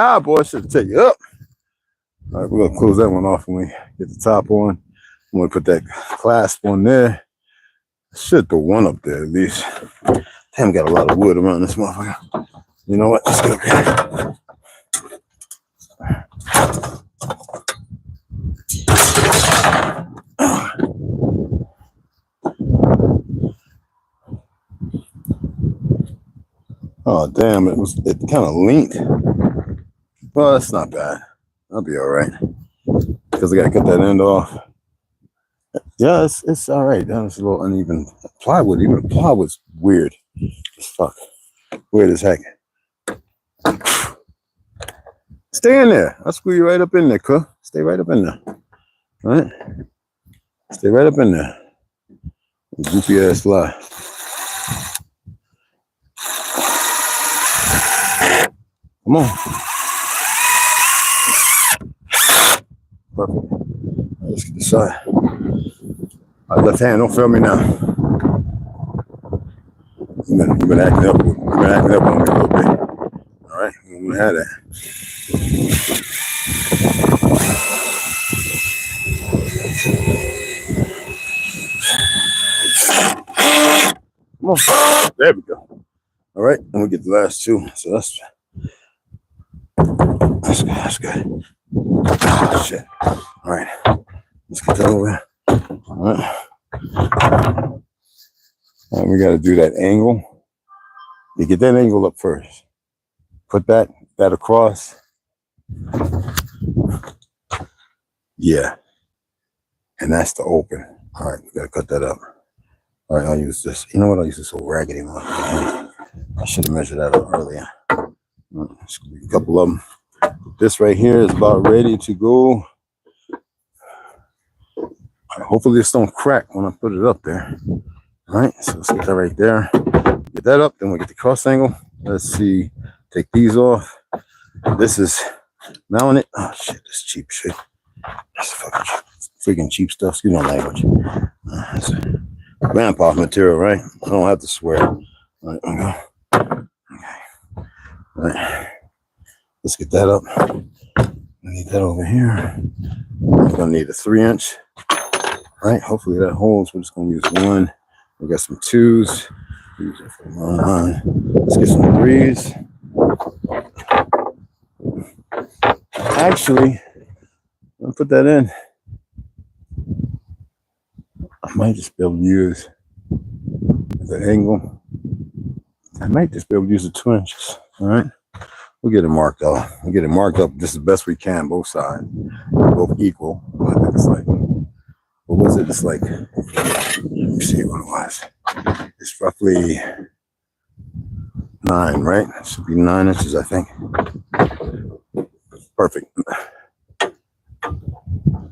Ah, boy, I should take you up. All right, we're gonna close that one off when we get the top on. I'm gonna put that clasp on there. Should throw one up there at least. Damn, got a lot of wood around this motherfucker. You know what? Let's get up here. Oh damn! It kind of leaned. Well, that's not bad. I'll be all right because I gotta cut that end off. Yeah, it's all right. That was a little uneven. Plywood, even plywood's weird as fuck. Weird as heck. Stay in there. I'll screw you right up in there, cuh. Stay right up in there. All right? Stay right up in there. Goofy ass fly. Come on. Perfect. Let's get this side. Left hand, don't fail me now. You've been acting up. You've been acting up on me a little bit. All right, I'm gonna have that. Come on. There we go. All right, and we get the last two. So that's good. That's good. Oh, shit. All right, let's get that over there. All right. All right, we got to do that angle. You get that angle up first. Put that across. Yeah. And that's the open. All right, we got to cut that up. All right, I'll use this. You know what? I'll use this old raggedy one. I should have measured that up earlier. There's gonna be a couple of them. This right here is about ready to go. Hopefully this don't crack when I put it up there. All right, so let's get that right there. Get that up, then we get the cross angle. Let's see, take these off. This is mounted. Oh shit, this cheap shit. That's fucking freaking cheap stuff. Excuse my language. That's grandpa material, right? I don't have to swear. All right, okay. All right, let's get that up. Get that over here. We're gonna need a 3-inch. All right, hopefully that holds. We're just gonna use one. We got some 2s. Use it for the line. Let's get some 3s. Actually, I'll put that in. I might just be able to use the angle. I might just be able to use the 2 inches. All right, we'll get it marked out. We'll get it marked up just the best we can, both sides, both equal. I think it's like, what was it? It's like, let me see what it was. It's roughly 9, right? It should be 9 inches, I think. Perfect.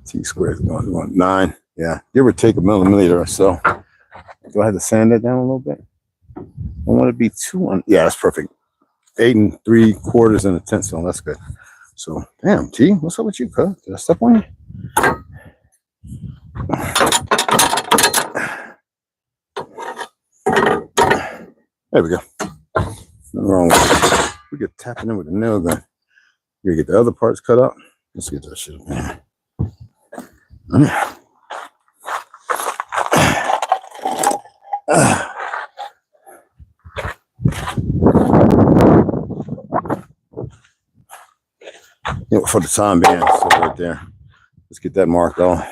T squared is going 9. Yeah, give or take a millimeter or so. Do I have to sand that down a little bit? I want it to be 2. Yeah, that's perfect. 8 3/4 and a 1/10. So that's good. So, damn, T, what's up with you, cuz? Did I step on you? There we go. Nothing wrong with it. We get tapping in with a nail gun. You gotta get the other parts cut out. Let's get that shit up there. Yeah, for the time being, so right there. Let's get that marked off.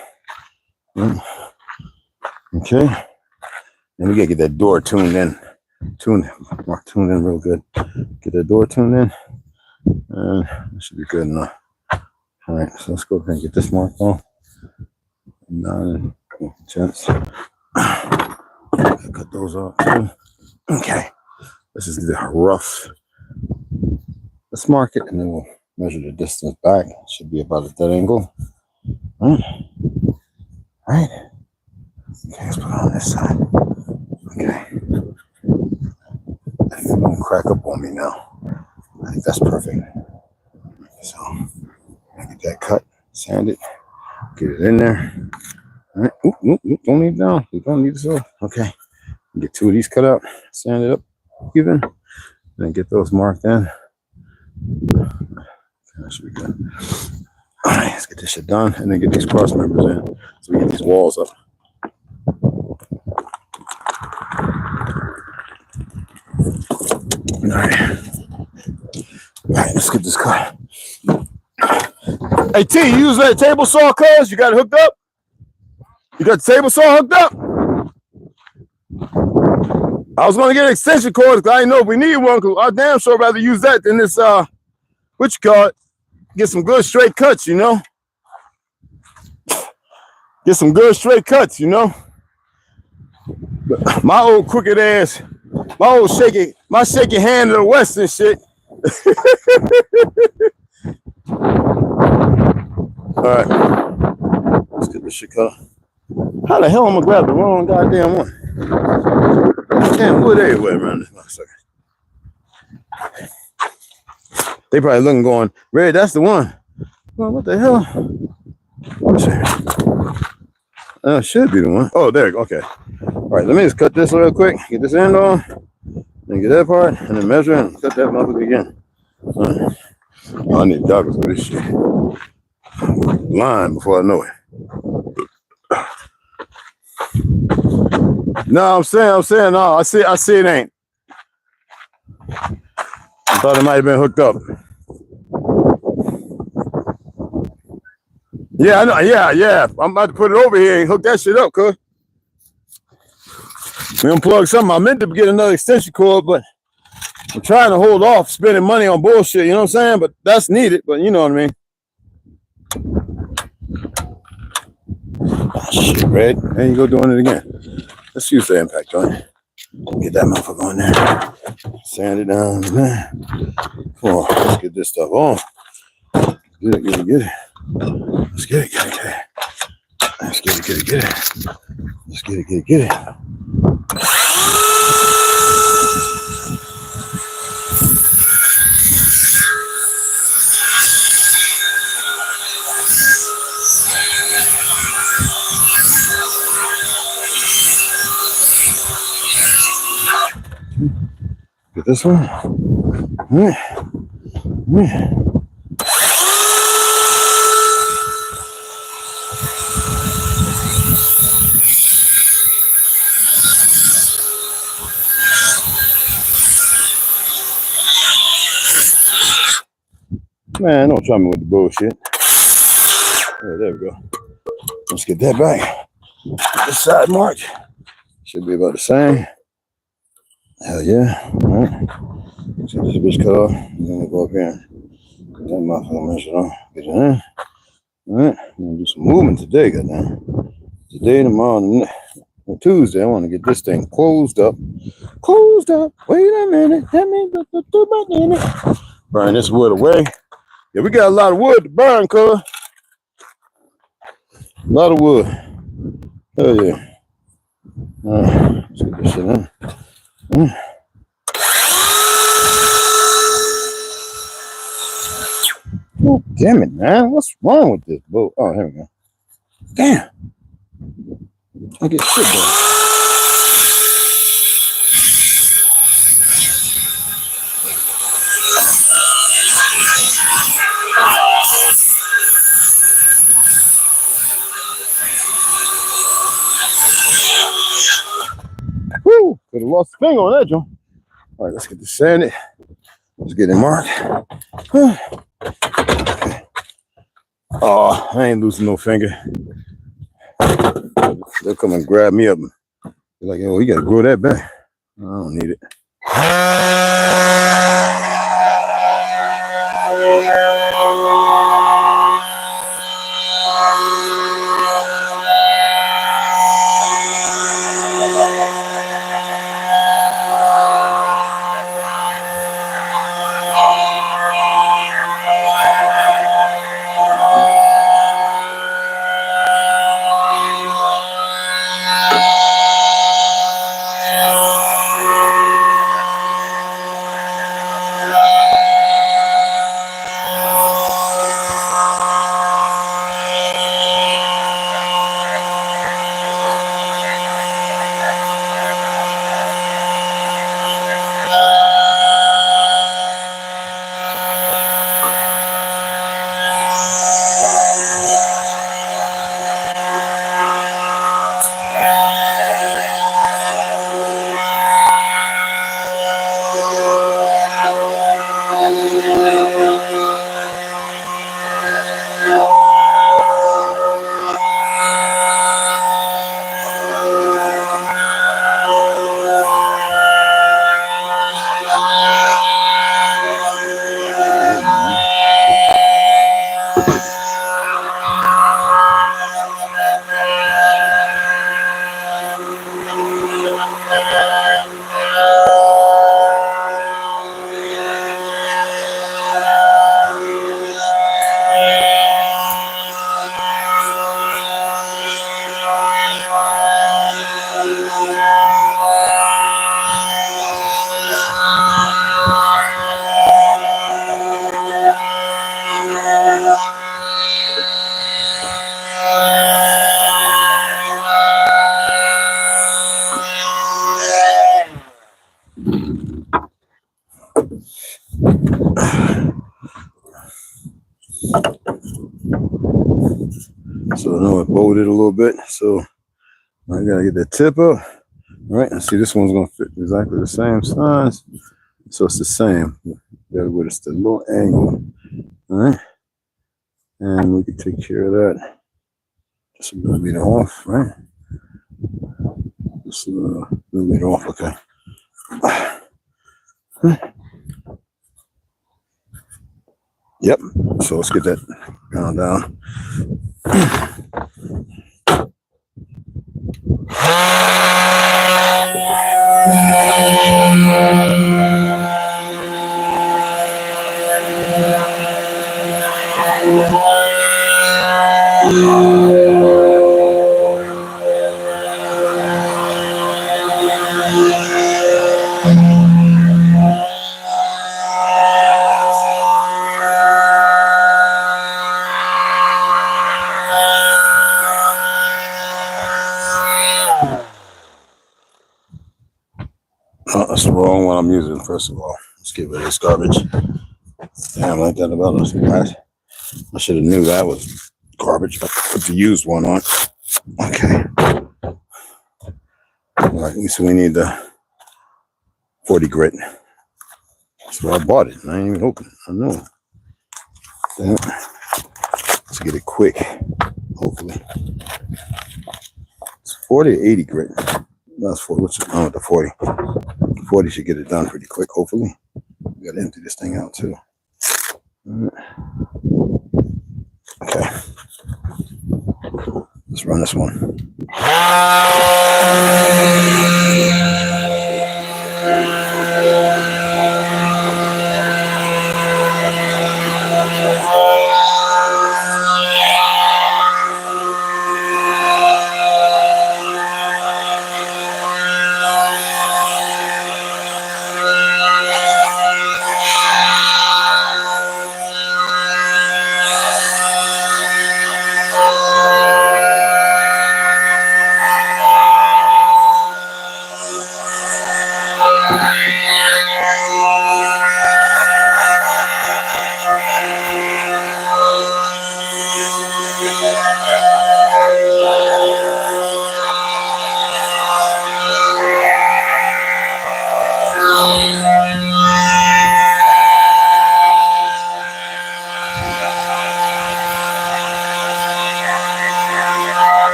Okay. And we gotta get that door tuned in. Tuned in real good. Get that door tuned in. And that should be good enough. All right, so let's go ahead and get this marked off. 9 tenths. Cut those off too. Okay. This is the rough. Let's mark it and then we'll measure the distance back. It should be about at that angle. All right. Okay, let's put it on this side. Okay. It's gonna crack up on me now. I think that's perfect. So get that cut, sand it, get it in there. All right. Oop, don't need it down. We don't need this off. Okay. Get 2 of these cut out, sand it up even, and then get those marked in. should be good. All right, let's get this shit done and then get these cross members in so we get these walls up. All right, let's get this cut. Hey T, you use that table saw, cuz? You got it hooked up? You got the table saw hooked up? I was gonna get an extension cord because I didn't know if we need one, because I damn sure rather use that than this what you call it? Get some good straight cuts, you know? Get some good straight cuts, you know? But my old crooked ass, my shaky hand of the West and shit. All right, let's get this shit cut. How the hell am I gonna grab the wrong goddamn one? Damn wood everywhere around this motherfucker. They probably looking going, Red, that's the one. Well, what the hell? Should be the one. Oh, there, okay. All right, let me just cut this real quick, get this end on, then get that part, and then measure and cut that motherfucker again. Right. Oh, I need goggles for this shit. Line before I know it. No, I'm saying, no, I see it ain't. I thought it might have been hooked up. Yeah, I know, yeah. I'm about to put it over here and hook that shit up, cuz. We unplug something. I meant to get another extension cord, but I'm trying to hold off spending money on bullshit, you know what I'm saying? But that's needed, but you know what I mean. Oh, shit, Red. There you go doing it again. Let's use the impact joint. Get that motherfucker on there. Sand it down. Come on, let's get this stuff on. Get it. Let's get it. Let's get it. Let's get it. Get this one. Man, don't try me with the bullshit. There we go. Let's get that back. This side mark should be about the same. Hell yeah. All right. Let's get this bitch cut off. And then we'll go up here and get that motherfucker measured on. Get it in. All right. I'm gonna do some movement today, goddamn. Today, tomorrow, and Tuesday, I want to get this thing closed up. Wait a minute. Let me do my minute. Burn this wood away. Yeah, we got a lot of wood to burn, cuz. A lot of wood. Hell yeah. All right, let's get this shit in. Oh, damn it, man. What's wrong with this boat? Oh, here we go. Damn. I get shit done. Woo! Could have lost the finger on that, John. All right, let's get this sanded. Let's get it marked. Oh, I ain't losing no finger. They'll come and grab me up. They're like, yo, you gotta grow that back. I don't need it. So I know it bolted a little bit, so I gotta get that tip up. All right, and see, this one's gonna fit exactly the same size, so it's the same. But it's the little angle. All right, and we can take care of that. Just a little bit off, right? Just a little bit off, okay. Yep. So let's get that down. Oh, that's the wrong one I'm using, first of all. Let's get rid of this garbage. Damn, like that about us, guys. I should have knew that was garbage, but put the used one on. Okay. All right, so we need the 40 grit. So I bought it, and I ain't even opened it. I know. Damn. Let's get it quick, hopefully. It's 40 or 80 grit. That's 40. What's wrong with the 40? 40 should get it done pretty quick, hopefully. We gotta empty this thing out too. Okay. Let's run this one.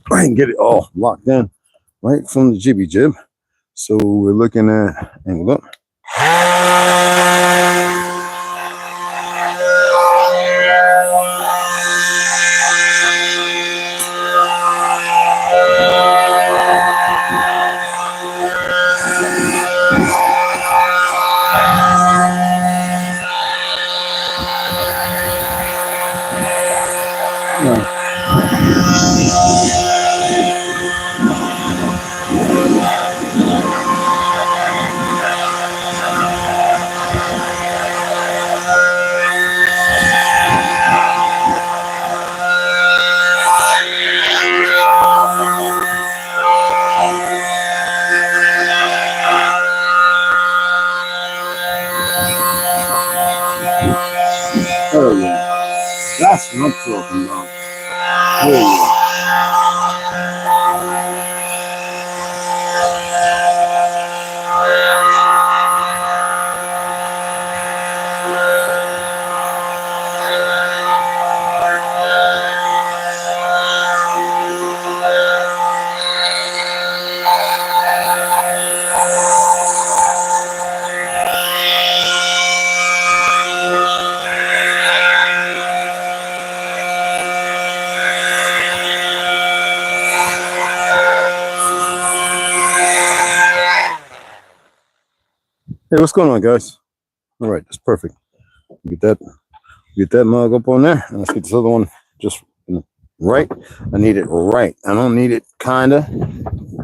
I can get it all locked in right from the jibby jib. So we're looking at angle up. Oh, yeah. That's what I'm talking about. Oh, yeah. Hey, what's going on, guys? All right, that's perfect. Get that mug up on there, and let's get this other one just right. I need it right. I don't need it kinda.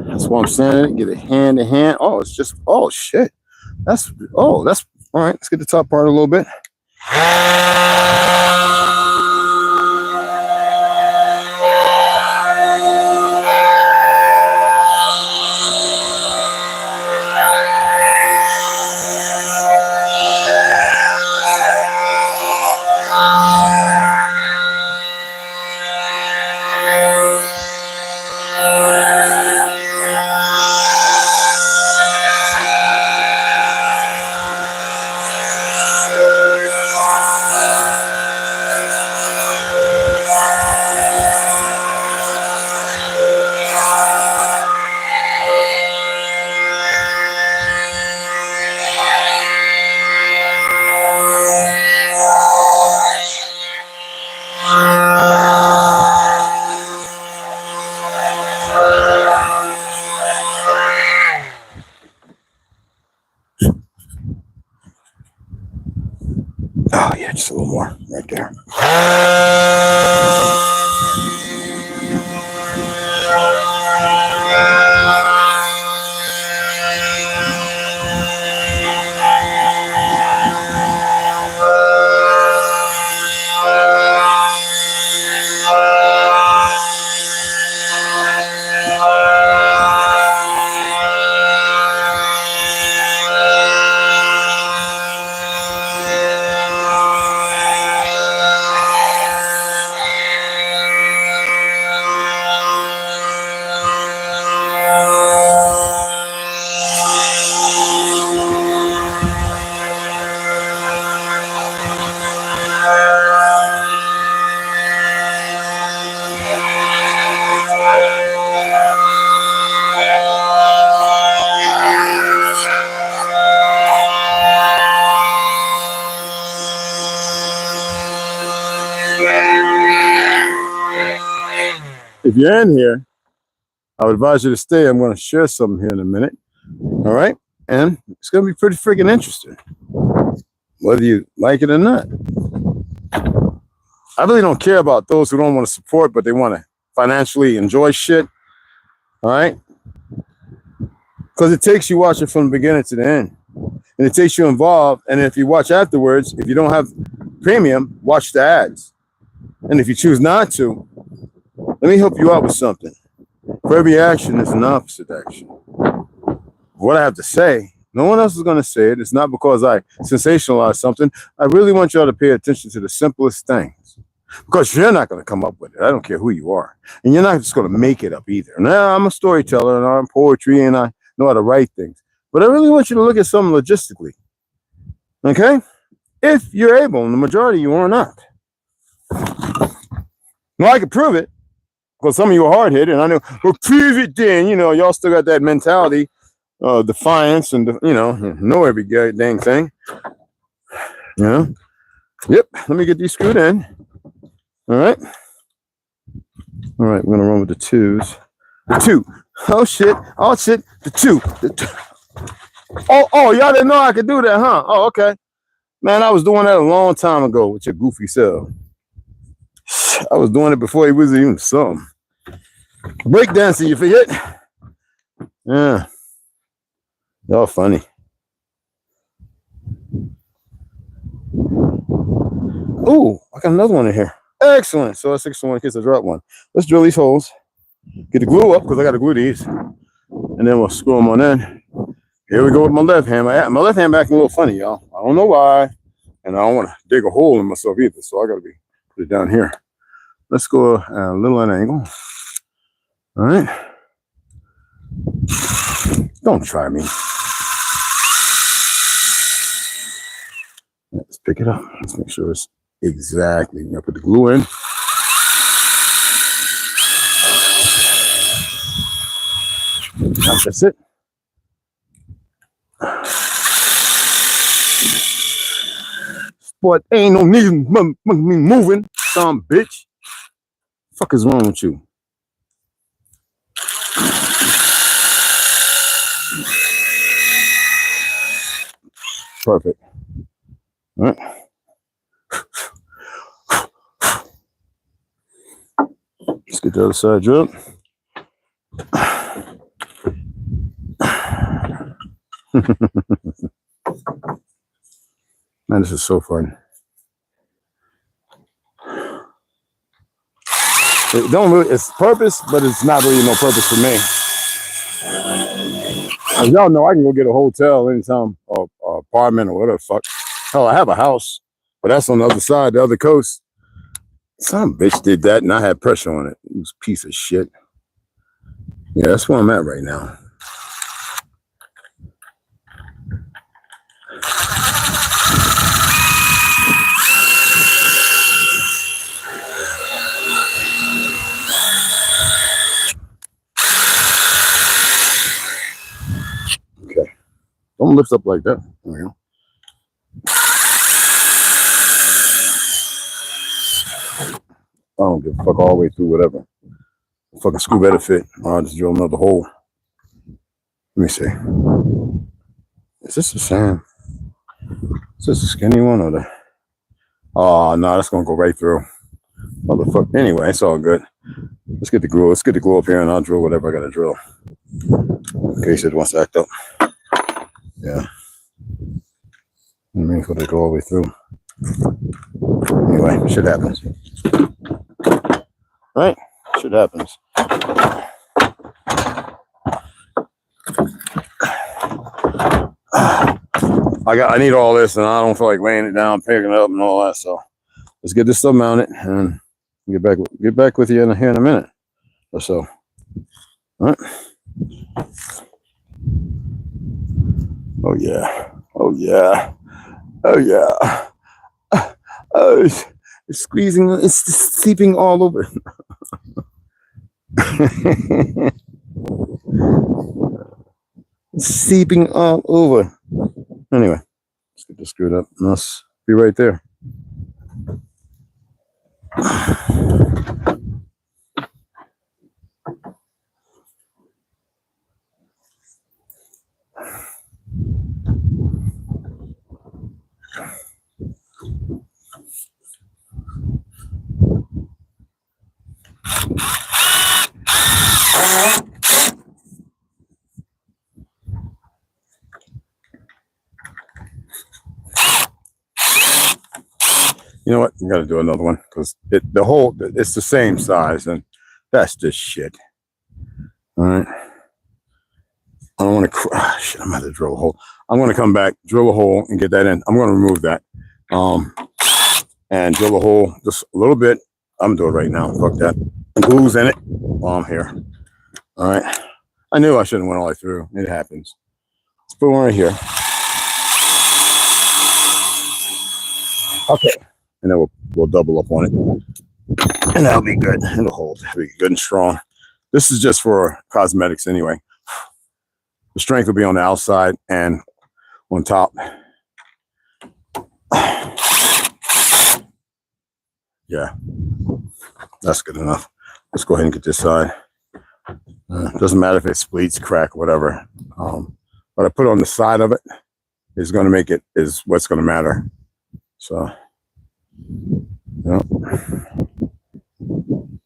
That's why I'm saying it. Get it hand to hand. Oh, it's just, oh shit. That's all right. Let's get the top part a little bit. Oh yeah, just a little more right there. If you're in here, I would advise you to stay. I'm going to share something here in a minute. All right? And it's going to be pretty freaking interesting, whether you like it or not. I really don't care about those who don't want to support, but they want to financially enjoy shit. All right? Because it takes you watching from the beginning to the end. And it takes you involved. And if you watch afterwards, if you don't have premium, watch the ads. And if you choose not to, let me help you out with something. For every action, there's an opposite action. What I have to say, no one else is going to say it. It's not because I sensationalize something. I really want y'all to pay attention to the simplest things. Because you're not going to come up with it. I don't care who you are. And you're not just going to make it up either. Now, I'm a storyteller and I'm poetry and I know how to write things. But I really want you to look at something logistically. Okay? If you're able, and the majority of you are not. Now, I can prove it. Because some of you are hard-headed, and I know, well, prove it then. You know, y'all still got that mentality, defiance, and, know every dang thing. You know? Yep, let me get these screwed in. All right. All right, we're going to run with the twos. The two. Oh, shit. Oh, shit. The two. Oh, y'all didn't know I could do that, huh? Oh, okay. Man, I was doing that a long time ago with your goofy self. I was doing it before he was even something. Breakdancing, you forget? Yeah. Y'all funny. Ooh, I got another one in here. Excellent. So that's 6 to 1 in case I drop one. Let's drill these holes. Get the glue up because I got to glue these. And then we'll screw them on in. Here we go with my left hand. My left hand acting a little funny, y'all. I don't know why. And I don't want to dig a hole in myself either. So I got to put it down here. Let's go a little at an angle. All right. Don't try me. Let's pick it up. Let's make sure it's exactly. We're gonna put the glue in. That's it. But ain't no need me moving, some bitch. Fuck is wrong with you? Perfect. All right. Let's get the other side drilled. Man, this is so fun. It don't really, it's purpose, but it's not really no purpose for me. As y'all know, I can go get a hotel anytime, or apartment, or whatever the fuck. Hell, I have a house, but that's on the other side, the other coast. Some bitch did that, and I had pressure on it. It was a piece of shit. Yeah, that's where I'm at right now. Okay. Don't lift up like that. There we go. I don't give a fuck all the way through whatever. Fucking screw better fit. I'll just drill another hole. Let me see. Is this the same? Is this a skinny one or the? Oh no, that's gonna go right through. Motherfucker. Anyway, it's all good. Let's get the glue. Let's get the glue up here, and I'll drill whatever I gotta drill. In case it wants to act up. Yeah. I mean, for it to go all the way through. Anyway, shit happens. Right? Shit happens. I need all this, and I don't feel like laying it down, picking it up, and all that. So let's get this stuff mounted, and get back with you here in a minute or so. All right. Oh yeah. Oh yeah. Oh yeah. Oh, it's squeezing. It's seeping all over. It's seeping all over. Anyway, let's get this screwed up. And let's be right there. You know what? You got to do another one because it's the same size, and that's just shit. All right. I don't want to. Shit, I'm going to drill a hole. I'm going to come back, drill a hole, and get that in. I'm going to remove that, and drill a hole just a little bit. I'm doing it right now. Fuck that. And glue's in it while I'm here. All right. I knew I shouldn't went all the way through. It happens. Let's put one right here. Okay. And then we'll double up on it. And that'll be good. It'll hold. It'll be good and strong. This is just for cosmetics anyway. The strength will be on the outside and on top. Yeah. That's good enough. Let's go ahead and get this side. Doesn't matter if it splits, crack, whatever. What I put on the side of it is going to make it is what's going to matter. So, yeah.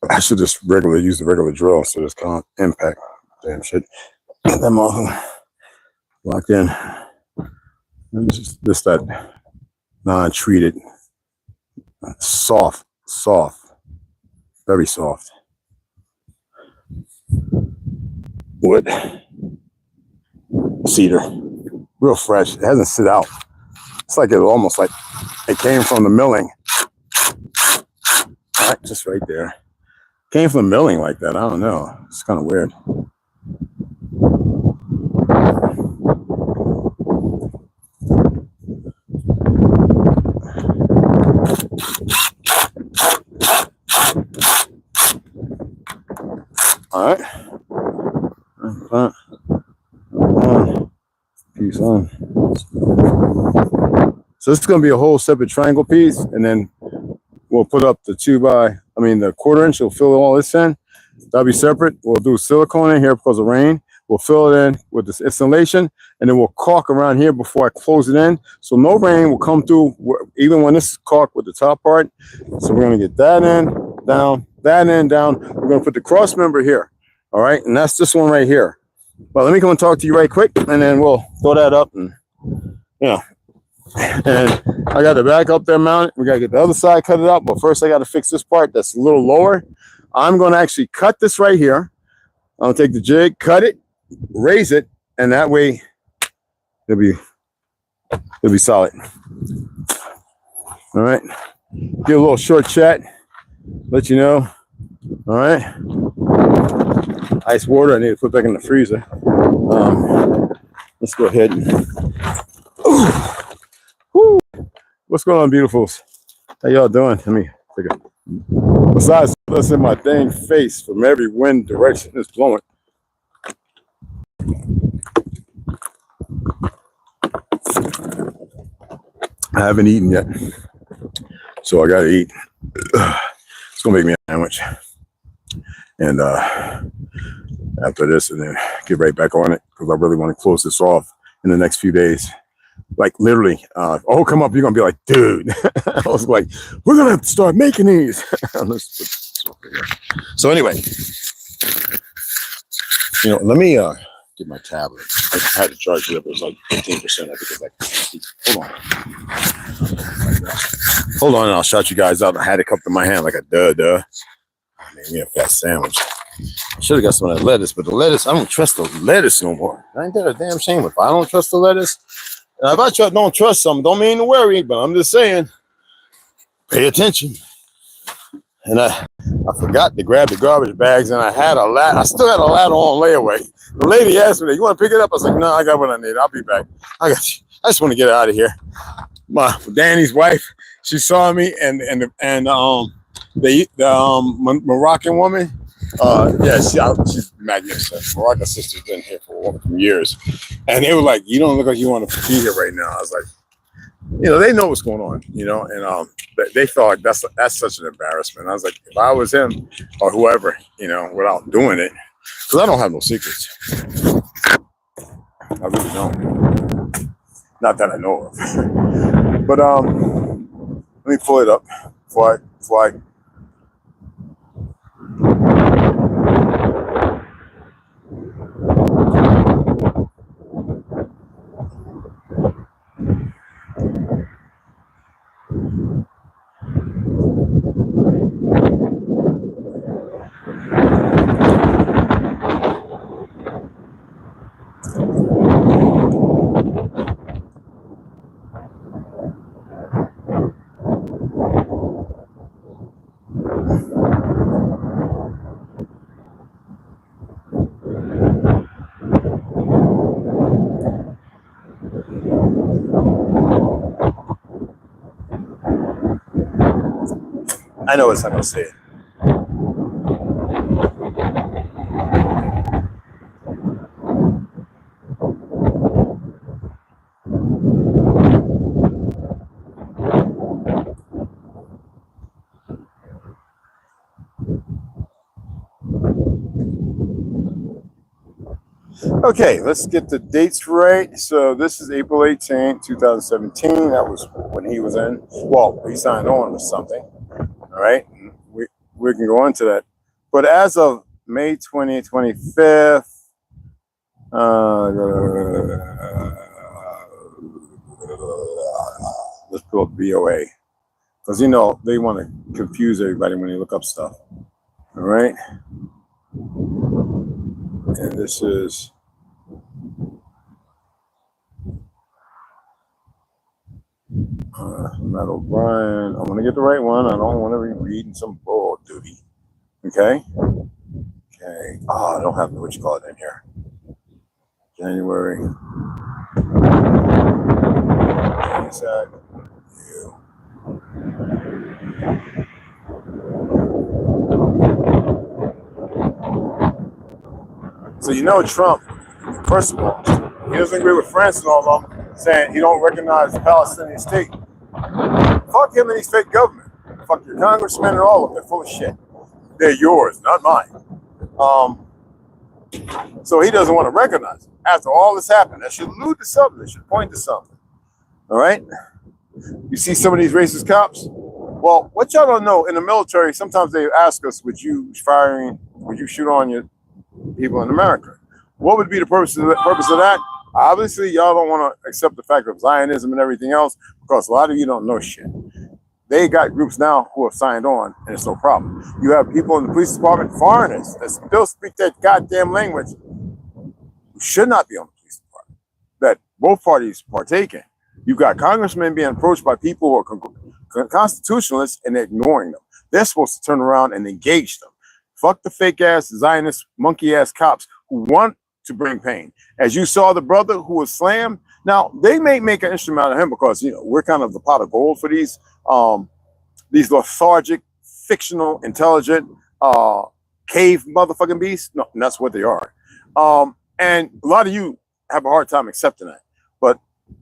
I should just use the regular drill so this can't impact. Damn shit. Get them all locked in. And this that non-treated, soft, very soft wood, cedar, real fresh. It hasn't sit out. It's like almost like it came from the milling. All right, just right there. Came from the milling like that. I don't know. It's kind of weird. All right. Piece on. So this is going to be a whole separate triangle piece, and then we'll put up the the 1/4 inch. We'll fill all this in. That'll be separate. We'll do silicone in here because of rain. We'll fill it in with this installation, and then we'll caulk around here before I close it in. So no rain will come through, even when this is caulked with the top part. So we're going to get that in, down, that in, down. We're going to put the cross member here. All right, and that's this one right here. But let me come and talk to you right quick, and then we'll throw that up, and and I got the back up there mounted. We got to get the other side, cut it out. But first, I got to fix this part that's a little lower. I'm going to actually cut this right here. I'll take the jig, cut it, raise it, and that way it'll be solid. All right. Get a little short chat. Let you know. All right. Ice water. I need to put back in the freezer. Let's go ahead and. Woo. What's going on, beautifuls? How y'all doing? Let me take a. Besides, that's in my dang face from every wind direction it's blowing. I haven't eaten yet, so I gotta eat. It's gonna make me a sandwich, and after this, and then get right back on it because I really want to close this off in the next few days. Like literally, oh, come up, you're gonna be like, dude. I was like, we're gonna have to start making these. So anyway, let me get my tablet. I had to charge it up. It was like 15%. I think it's like 50. Hold on, and I'll shout you guys out. I had a cup in my hand like a duh. I made me a fast sandwich. I should have got some of that lettuce, but the lettuce, I don't trust the lettuce no more. Ain't that a damn shame? If I don't trust the lettuce, and if I don't trust something, don't mean to worry, but I'm just saying, pay attention. And I forgot to grab the garbage bags, and I had a ladder. I still had a ladder on layaway. The lady asked me, "You want to pick it up?" I was like, "No, I got what I need. I'll be back. I got you. I just want to get out of here." My Danny's wife, she saw me, and the Moroccan woman. Yeah, she's magnificent. Moroccan sister's been here for years, and they were like, "You don't look like you want to be here right now." I was like, they know what's going on, and they thought that's such an embarrassment. I was like, if I was him or whoever, without doing it, because I don't have no secrets. I really don't. Not that I know of. But let me pull it up before I know it's not gonna say it. Okay, let's get the dates right. So this is April 18th, 2017. That was when he was in. Well, he signed on with something. All right, we can go into that. But as of May 25th, let's pull up BOA. Because, they want to confuse everybody when they look up stuff. All right. And this is Matt O'Brien. I'm going to get the right one. I don't want to be reading some bull duty. Okay. Okay. Oh, I don't have what you call it in here. January. So Trump, first of all, he doesn't agree with France and all of them, saying he don't recognize the Palestinian state. Fuck him and his fake government. Fuck your congressmen and all of them. They're full of shit. They're yours, not mine. So he doesn't want to recognize it. After all this happened, that should allude to something. That should point to something. All right? You see some of these racist cops? Well, what y'all don't know, in the military, sometimes they ask us, would you shoot on your people in America? What would be the purpose of that? Obviously, y'all don't want to accept the fact of Zionism and everything else because a lot of you don't know shit. They got groups now who have signed on, and it's no problem. You have people in the police department, foreigners, that still speak that goddamn language, who should not be on the police department, that both parties partake in. You've got congressmen being approached by people who are constitutionalists and they're ignoring them. They're supposed to turn around and engage them. Fuck the fake-ass, Zionist, monkey-ass cops who want to bring pain. As you saw the brother who was slammed, now they may make an instrument out of him because, you know, we're kind of the pot of gold for these lethargic, fictional, intelligent, cave motherfucking beasts. No, that's what they are. And a lot of you have a hard time accepting that. But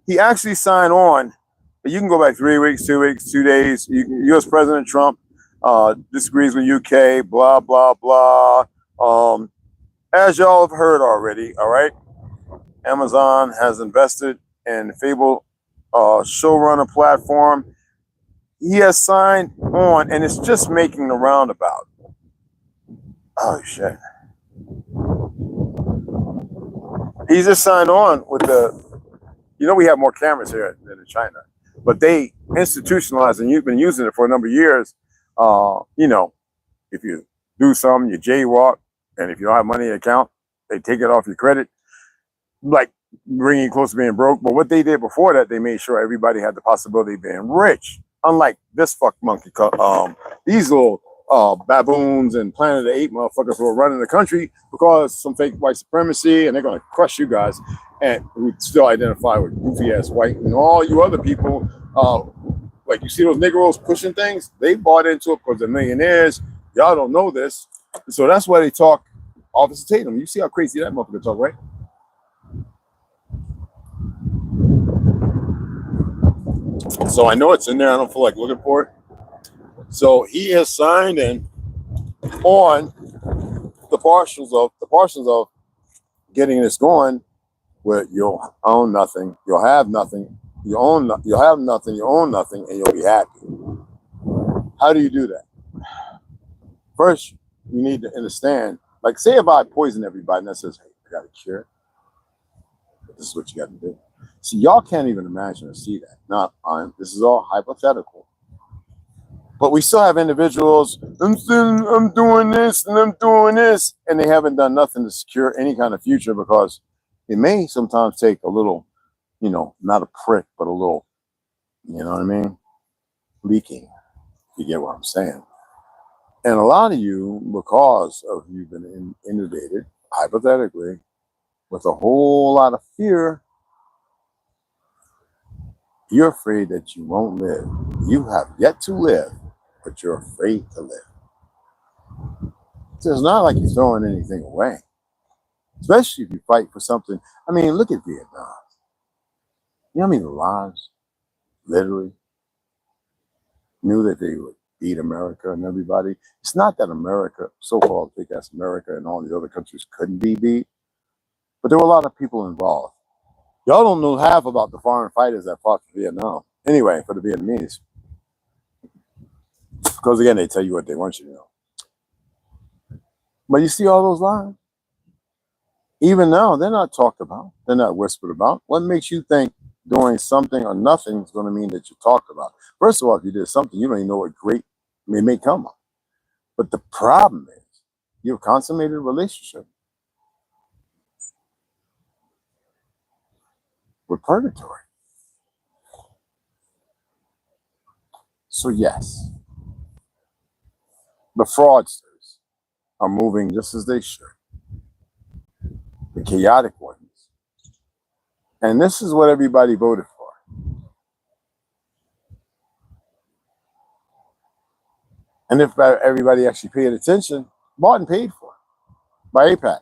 he actually signed on. You can go back 3 weeks, 2 weeks, 2 days. U.S. President Trump disagrees with UK, blah, blah, blah. As y'all have heard already, all right, Amazon has invested in Fable showrunner platform. He has signed on, and it's just making the roundabout. Oh, shit. He's just signed on with you know, we have more cameras here than in China, but they institutionalized, and you've been using it for a number of years. You know, if you do something, you jaywalk, and if you don't have money in your account, they take it off your credit, like bringing you close to being broke. But what they did before that, they made sure everybody had the possibility of being rich. Unlike this fuck monkey, these little baboons and Planet of the Apes motherfuckers who are running the country because some fake white supremacy, and they're going to crush you guys, and who still identify with goofy ass white, and all you other people, like you see those Negroes pushing things, they bought into it because they're millionaires. Y'all don't know this, so that's why they talk Officer Tatum. You see how crazy that motherfucker talk, right? So I know it's in there. I don't feel like looking for it. So he has signed in on the partials of getting this going, where you'll own nothing, you'll have nothing, you'll have nothing, you own nothing, and you'll be happy. How do you do that? First, you need to understand. Like, say if I poison everybody and that says, hey, I got a cure. This is what you got to do. See, y'all can't even imagine or see that. This is all hypothetical. But we still have individuals, I'm doing this and I'm doing this, and they haven't done nothing to secure any kind of future because it may sometimes take a little, you know, not a prick, but a little, you know what I mean? Leaking. You get what I'm saying? And a lot of you, because of you've been inundated, hypothetically, with a whole lot of fear, you're afraid that you won't live. You have yet to live, but you're afraid to live. So it's not like you're throwing anything away, especially if you fight for something. I mean, look at Vietnam. You know how many lives, literally, knew that they would beat America and everybody? It's not that America, so-called big-ass America and all the other countries couldn't be beat, but there were a lot of people involved. Y'all don't know half about the foreign fighters that fought for Vietnam. Anyway, for the Vietnamese. Because again, they tell you what they want you to know. But you see all those lies? Even now, they're not talked about. They're not whispered about. What makes you think doing something or nothing is going to mean that you talked about? First of all, if you did something, you don't even know what great may come of. But the problem is, you've consummated a relationship with purgatory. So yes, the fraudsters are moving just as they should. The chaotic ones. And this is what everybody voted for. And if everybody actually paid attention, bought and paid for by AIPAC.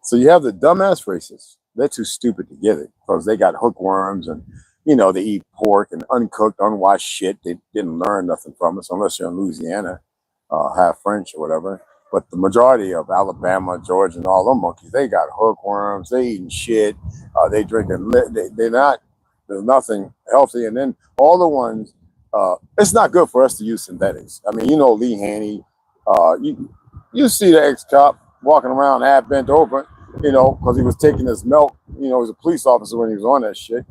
So you have the dumbass racists. They're too stupid to get it because they got hookworms and, you know, they eat pork and uncooked, unwashed shit. They didn't learn nothing from us unless you're in Louisiana, half French or whatever. But the majority of Alabama, Georgia, and all them monkeys, they got hookworms. They eating shit. They drinking. They're not. There's nothing healthy. And then all the ones. It's not good for us to use synthetics. I mean, you know, Lee Haney. You see the ex-cop walking around half bent over, you know, because he was taking his milk. You know, he was a police officer when he was on that shit.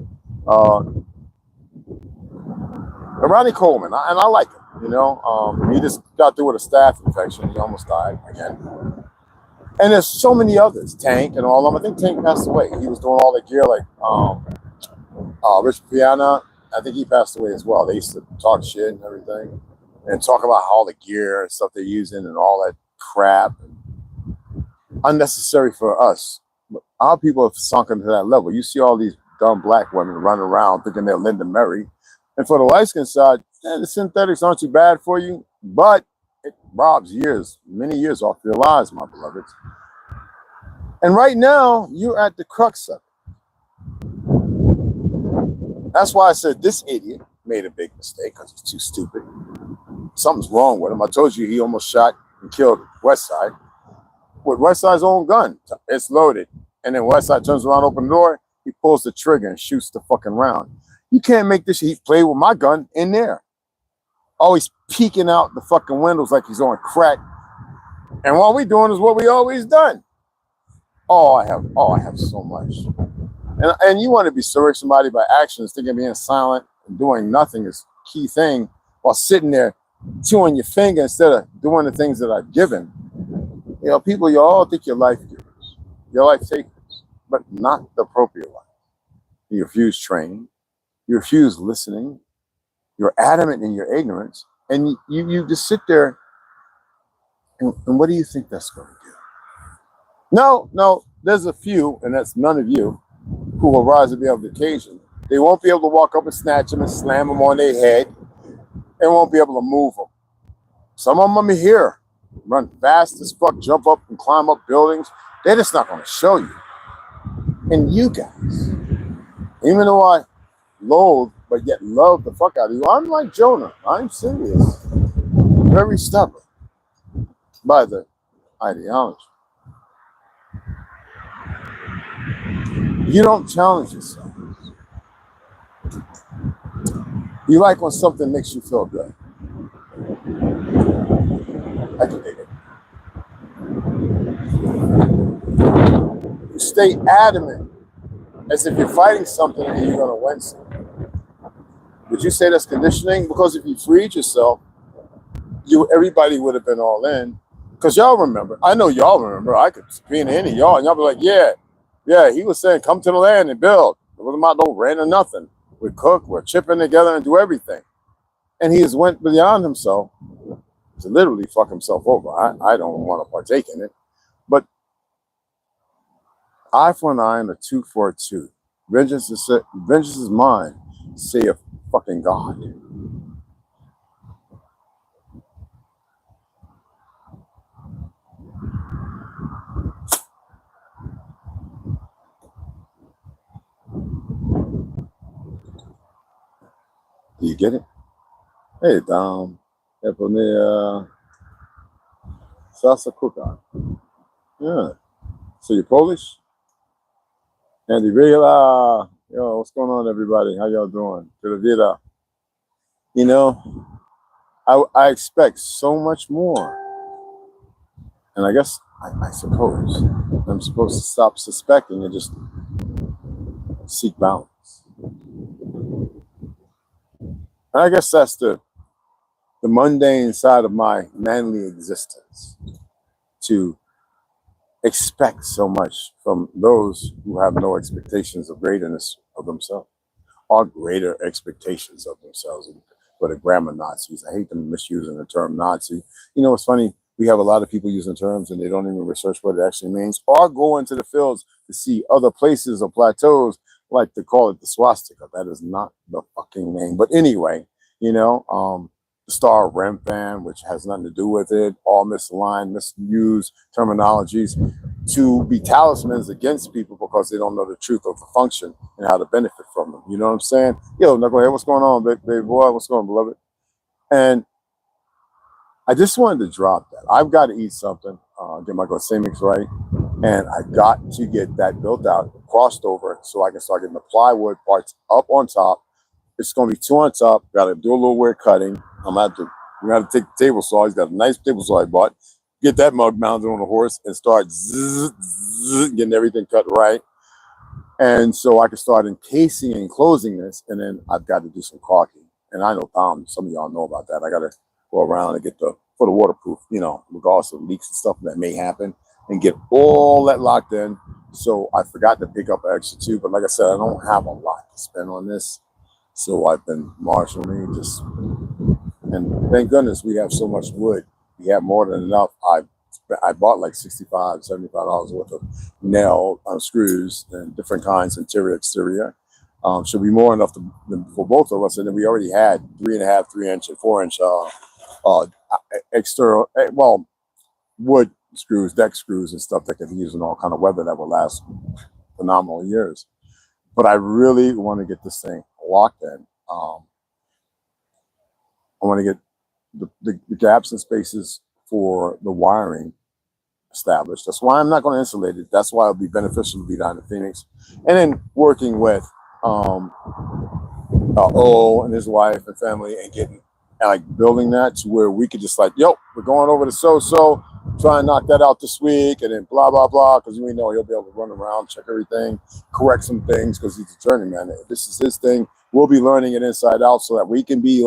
Ronnie Coleman, and I like him. You know, he just got through with a staph infection. He almost died again. And there's so many others. Tank and all of them. I think Tank passed away. He was doing all the gear like Rich Piana. I think he passed away as well. They used to talk shit and everything and talk about all the gear and stuff they're using and all that crap. Unnecessary for us. Our people have sunken to that level. You see all these dumb black women running around thinking they're Linda Mary. And for the light skin side, the synthetics aren't too bad for you, but it robs years, many years off your lives, my beloveds. And right now, you're at the crux of it. That's why I said this idiot made a big mistake because he's too stupid. Something's wrong with him. I told you he almost shot and killed Westside with Westside's own gun. It's loaded. And then Westside turns around, open the door, he pulls the trigger and shoots the fucking round. You can't make this shit. He played with my gun in there. Always peeking out the fucking windows like he's on crack. And what we doing is what we always done. I have so much. And you want to be serving somebody by actions, thinking being silent and doing nothing is key thing while sitting there chewing your finger instead of doing the things that I've given. You know, people, you all think you're life givers, you're life takers, but not the appropriate one. You refuse training, you refuse listening, you're adamant in your ignorance, and you just sit there and what do you think that's going to do? No, there's a few, and that's none of you, who will rise to be of the occasion. They won't be able to walk up and snatch them and slam them on their head and won't be able to move them. Some of them are here, run fast as fuck, jump up and climb up buildings. They're just not going to show you. And you guys, even though I loathe but yet love the fuck out of you, I'm like Jonah. I'm serious. Very stubborn by the ideology. You don't challenge yourself. You like when something makes you feel good. I can dig it. You stay adamant as if you're fighting something and you're going to win something. Would you say that's conditioning? Because if you freed yourself, everybody would have been all in. Because y'all remember, I know y'all remember, I could subpoena any of y'all, and y'all be like, yeah, he was saying, come to the land and build. There wasn't about no rent or nothing. We cook, we're chipping together and do everything. And he has went beyond himself to literally fuck himself over. I don't want to partake in it. But eye for an eye and a tooth for a tooth. Vengeance is mine, saith fucking God. Do you get it? Hey, Dom. Salsa Kuka. Yeah. So you're Polish? Andy Vila. Yo, what's going on, everybody? How y'all doing? You know, I expect so much more. And I guess, I suppose, I'm supposed to stop suspecting and just seek balance. And I guess that's the mundane side of my manly existence, to expect so much from those who have no expectations of greatness of themselves, or greater expectations of themselves. For the grammar Nazis, I hate them misusing the term Nazi. You know, it's funny, we have a lot of people using terms and they don't even research what it actually means, or go into the fields to see other places or plateaus, like to call it the swastika. That is not the fucking name. But anyway, you know, the Star of Remphan, which has nothing to do with it, all misaligned, misused terminologies to be talismans against people because they don't know the truth of the function and how to benefit from them. You know what I'm saying? Yo, Knucklehead, what's going on, baby boy? What's going on, beloved? And I just wanted to drop that. I've got to eat something, get my glycemics right, and I got to get that built out, crossed over, so I can start getting the plywood parts up on top. It's going to be 2 on top. Got to do a little weird cutting. I'm going to take the table saw. He's got a nice table saw I bought. Get that mug mounted on the horse and start getting everything cut right. And so I can start encasing and closing this, and then I've got to do some caulking. And I know some of y'all know about that. I got to go around and get for the waterproof, regardless of leaks and stuff that may happen, and get all that locked in. So I forgot to pick up an extra two, but like I said, I don't have a lot to spend on this. So I've been marshalling and thank goodness we have so much wood. We have more than enough. I bought like $65, $75 worth of nail screws and different kinds, interior, exterior. Should be more enough for both of us. And then we already had 3.5, 3-inch, and 4-inch external, wood screws, deck screws, and stuff that can be used in all kind of weather that will last phenomenal years. But I really want to get this thing locked in. I want to get the gaps and spaces for the wiring established. That's why I'm not going to insulate it. That's why it'll be beneficial to be down in Phoenix. And then working with O and his wife and family and getting building that to where we could just we're going over to so try and knock that out this week, and then blah blah blah, because we know he'll be able to run around, check everything, correct some things, because he's a journeyman. If this is his thing, we'll be learning it inside out so that we can be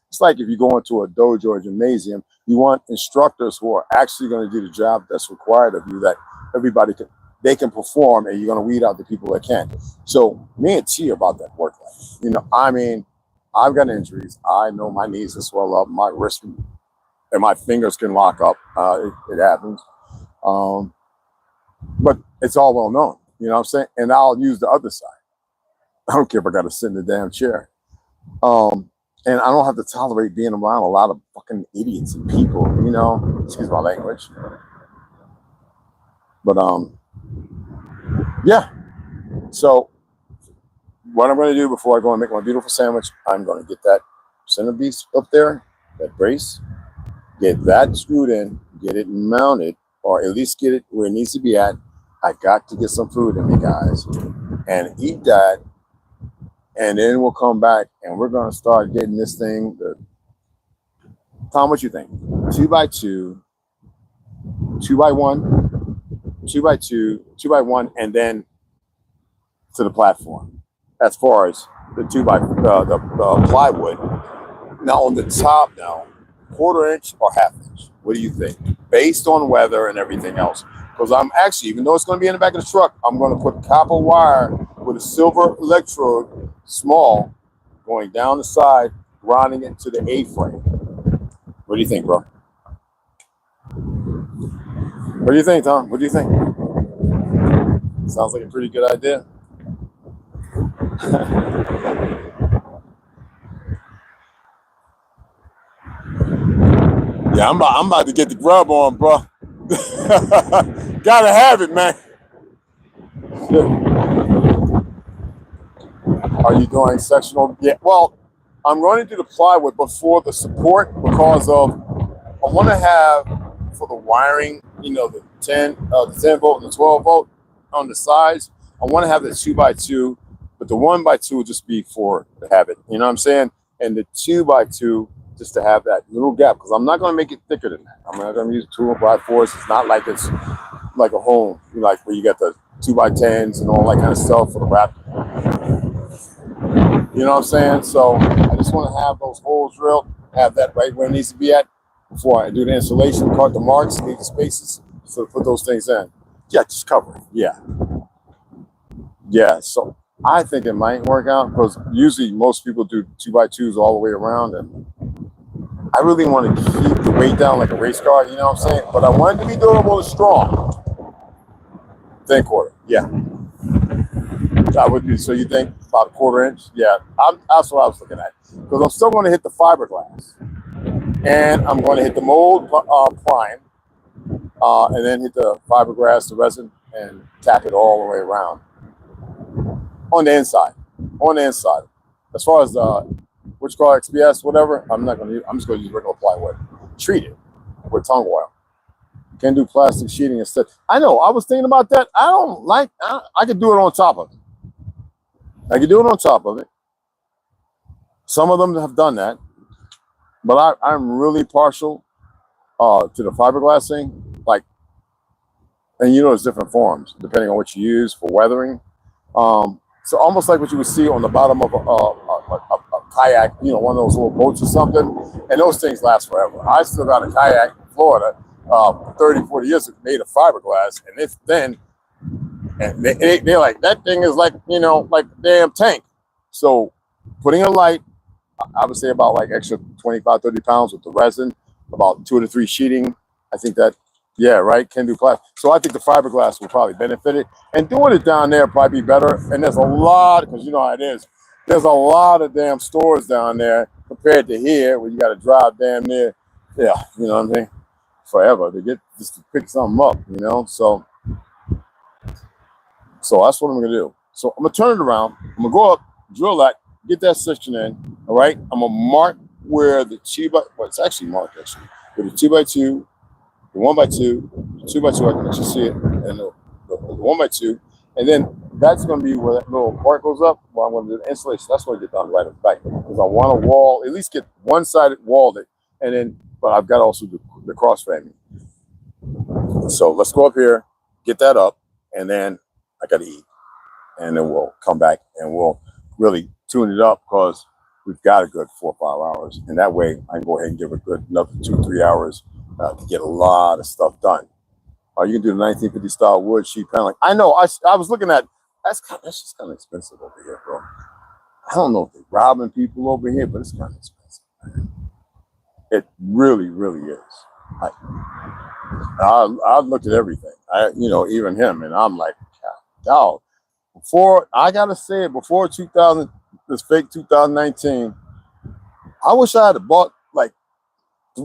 it's like if you go into a dojo or gymnasium, you want instructors who are actually going to do the job that's required of you, that everybody can perform, and you're going to weed out the people that can't. So me and T about that work life. I've got injuries. I know my knees can swell up, my wrist and my fingers can lock up. It happens. But it's all well known. You know what I'm saying? And I'll use the other side. I don't care if I got to sit in the damn chair. And I don't have to tolerate being around a lot of fucking idiots and people, excuse my language. But yeah. So what I'm going to do before I go and make my beautiful sandwich, I'm going to get that centerpiece up there, that brace, get that screwed in, get it mounted, or at least get it where it needs to be at. I got to get some food in me, guys, and eat that. And then we'll come back and we're going to start getting this thing. Tom, what you think? 2x2, 2x1, 2x2, 2x1, and then to the platform. As far as the the plywood. Now on the top now, 1/4 inch or 1/2 inch. What do you think? Based on weather and everything else. Because I'm actually, even though it's going to be in the back of the truck, I'm going to put copper wire with a silver electrode, small, going down the side, rounding it to the A-frame. What do you think, bro? What do you think, Tom? What do you think? Sounds like a pretty good idea. Yeah, I'm about to get the grub on, bro. Gotta have it, man. Are you doing sectional? Yeah. Well, I'm going to do the plywood before the support, because of I want to have for the wiring, the 10 volt and the 12 volt on the sides. I want to have the 2x2, but the 1x2 will just be for the habit. You know what I'm saying? And the 2x2 just to have that little gap, because I'm not going to make it thicker than that. I'm not going to use 2x4s. It's not like it's like a home, like where you got the 2x10s and all that kind of stuff for the wrap. You know what I'm saying? So I just want to have those holes drilled, have that right where it needs to be at before I do the installation, cut the marks, leave the spaces, so to put those things in. Yeah, just cover it. Yeah. Yeah, so I think it might work out, because usually most people do 2x2s all the way around, and I really want to keep the weight down like a race car, you know what I'm saying? But I want it to be durable and strong. 10/4, yeah. That would be, so you think about 1/4 inch? Yeah, that's what I was looking at. Because I'm still going to hit the fiberglass. And I'm going to hit the mold prime. And then hit the fiberglass, the resin, and tap it all the way around. On the inside. On the inside. As far as the, what you call XPS, whatever, I'm just going to use regular plywood. Treat it. with tung oil. Can do plastic sheeting instead. I know. I was thinking about that. I don't like. I could do it on top of it. I could do it on top of it. Some of them have done that, but I'm really partial to the fiberglass thing. Like, and you know, there's different forms depending on what you use for weathering. So almost like what you would see on the bottom of a kayak, you know, one of those little boats or something. And those things last forever. I still got a kayak in Florida, 30, 40 years made of fiberglass, and it's thin. And they're like, that thing is like, you know, like a damn tank. So putting a light, I would say about like extra 25, 30 pounds with the resin, about 2 to 3 sheeting. I think that, yeah, right, can do plastic. So I think the fiberglass will probably benefit it. And doing it down there probably be better. And there's a lot, because you know how it is, there's a lot of damn stores down there compared to here where you got to drive damn near, yeah, you know what I mean, forever to get just to pick something up, you know. So that's what I'm going to do. So I'm going to turn it around. I'm going to go up, drill that, get that section in, all right? I'm going to mark where the 2x, well, it's actually marked, actually, with the 2x2, the 1x2, the 2x2, I can let you see it, and the 1x2, and then that's going to be where that little part goes up, where I'm going to do the insulation. That's what I get done right in the back, because I want to wall, at least get one side walled it, and then, but I've got also the cross framing. So let's go up here, get that up, and then I got to eat, and then we'll come back and we'll really tune it up, because we've got a good 4 or 5 hours, and that way I can go ahead and give a good another 2 or 3 hours to get a lot of stuff done. You can do the 1950 style wood sheet paneling. I know. I was looking at that's just kind of expensive over here, bro. I don't know if they're robbing people over here, but it's kind of expensive, man. It really, really is. I looked at everything. You know, even him, and I'm like, dog. Before, I gotta say it, before 2000, this fake 2019, I wish I had bought like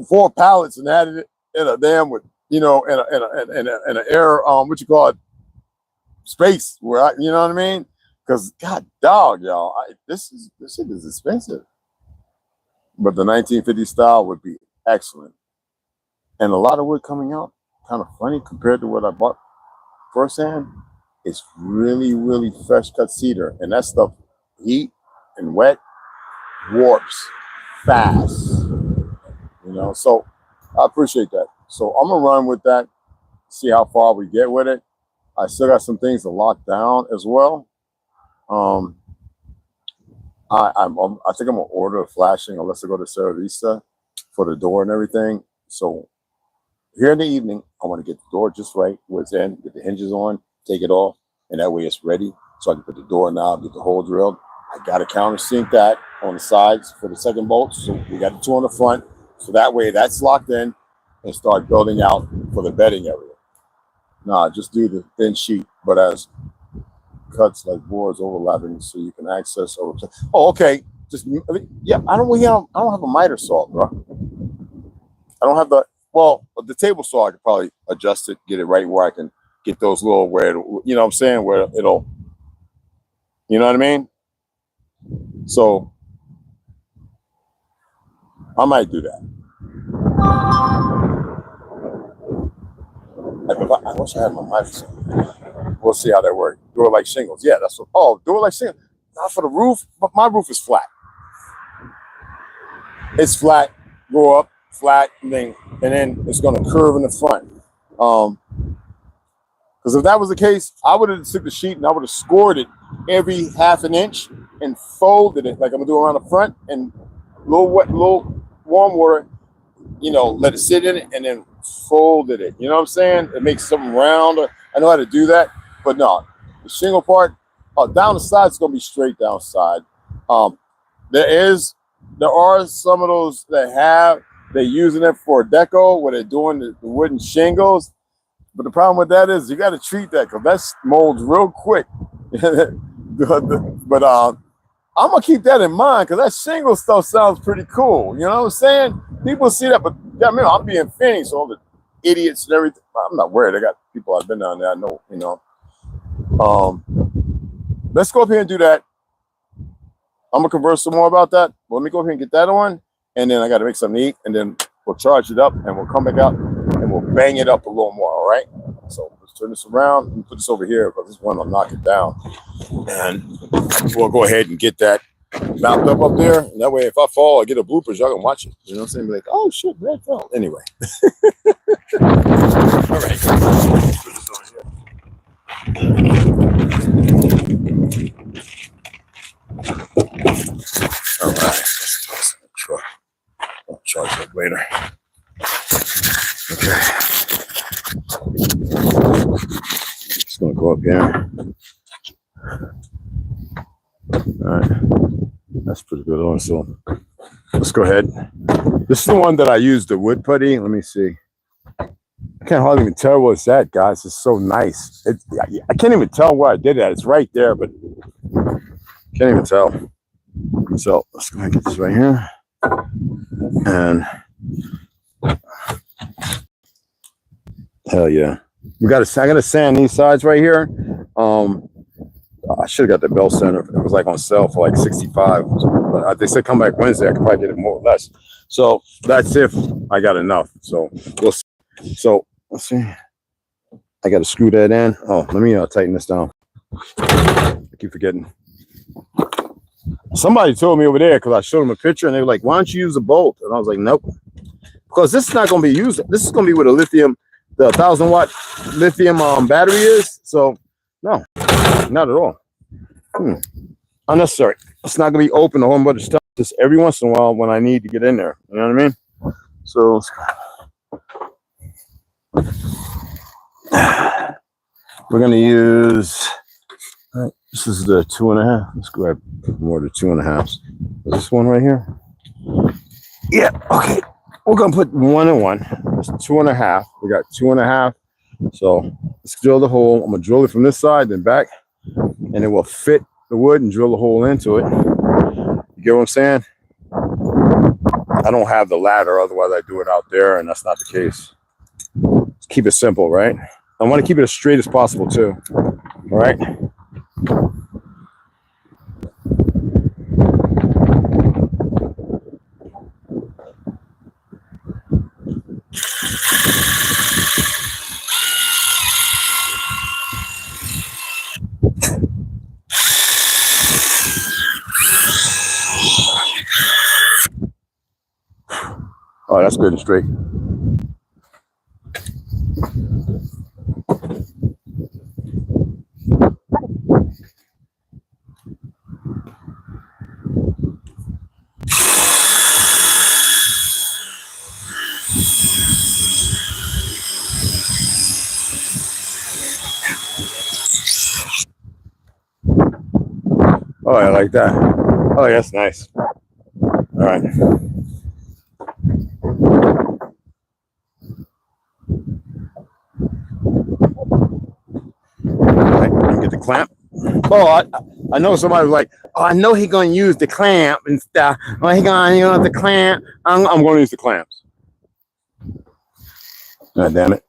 4 pallets and had it in a damn with, you know, in an air, what you call it, space where I, you know what I mean? Because God, dog, y'all, this shit is expensive. But the 1950 style would be excellent, and a lot of wood coming out kind of funny compared to what I bought firsthand. It's really, really fresh cut cedar, and that stuff, heat and wet, warps fast. You know, so I appreciate that. So I'm gonna run with that, see how far we get with it. I still got some things to lock down as well. I think I'm gonna order a flashing unless I go to Cervista for the door and everything. So here in the evening, I want to get the door just right where it's in, get the hinges on, take it off, and that way it's ready. So I can put the door knob, get the hole drilled. I got to countersink that on the sides for the second bolt. So we got the 2 on the front. So that way that's locked in, and start building out for the bedding area. Nah, just do the thin sheet, but as cuts like boards overlapping so you can access over. Oh, okay. Yeah, I don't have a miter saw, bro. I don't have the table saw. I could probably adjust it, get it right where I can get those little, where it'll, you know what I'm saying, where it'll, you know what I mean? So I might do that. I wish I had my miter saw. We'll see how that works. Do it like shingles. Yeah, that's what. Oh, do it like shingles. Not for the roof, but my roof is flat. It's flat. Go up flat, and then it's going to curve in the front. Because if that was the case, I would have took the sheet and I would have scored it every ½ an inch and folded it like I'm gonna do around the front, and little warm water, you know, let it sit in it and then folded it. You know what I'm saying? It makes something round. I know how to do that, but no, the shingle part down the side is gonna be straight down side. There are some of those that they're using it for deco where they're doing the wooden shingles. But the problem with that is you got to treat that, because that molds real quick. But I'm going to keep that in mind, because that shingle stuff sounds pretty cool. You know what I'm saying? People see that, but yeah, man, I'm being Phoenix, so all the idiots and everything. I'm not worried. I got people I've been down there. I know, you know. Let's go up here and do that. I'm going to converse some more about that. Let me go up here and get that on, and then I got to make something to eat, and then we'll charge it up, and we'll come back out and we'll bang it up a little more. All right. So let's turn this around and put this over here because this one will knock it down, and we'll go ahead and get that mounted up there. And that way, if I fall, I get a bloopers, y'all can watch it. You know what I'm saying? Be like, oh shit, Red fell. Anyway. All right. Put this over here. All right. Let's toss in the truck. I'll charge it later. Okay. Just gonna go up here. All right. That's pretty good on. So let's go ahead. This is the one that I used, the wood putty. Let me see. I can't hardly even tell what's that, guys. It's so nice. I can't even tell where I did it. It's right there, but can't even tell. So let's go ahead and get this right here. And hell yeah. I gotta sand these sides right here. I should have got the bell center. It was like on sale for like 65. But they said come back Wednesday. I could probably get it more or less. So that's if I got enough. So we'll see. So let's see. I got to screw that in. Oh, let me tighten this down. I keep forgetting. Somebody told me over there because I showed them a picture and they were like, "Why don't you use a bolt?" And I was like, "Nope," because this is not going to be used. This is going to be with a lithium, the 1,000-watt lithium battery is. So no, not at all. Unnecessary. It's not going to be open a whole bunch of stuff. Just every once in a while when I need to get in there. You know what I mean? So let's go. We're going to use, this is the 2.5. Let's grab more of the 2.5s. Is this one right here? Yeah, okay. We're going to put 1 and 1. That's 2.5. We got 2.5. So let's drill the hole. I'm going to drill it from this side, then back, and it will fit the wood and drill a hole into it. You get what I'm saying? I don't have the ladder, otherwise I do it out there, and that's not the case. Let's keep it simple, right? I want to keep it as straight as possible too. All right. Oh, that's good and straight. Oh, I like that. Oh, that's nice. All right. Get the clamp. Oh, I know somebody was like, oh, I know he's gonna use the clamp and stuff. Oh, he gonna use the clamp. I'm gonna use the clamps. God damn it.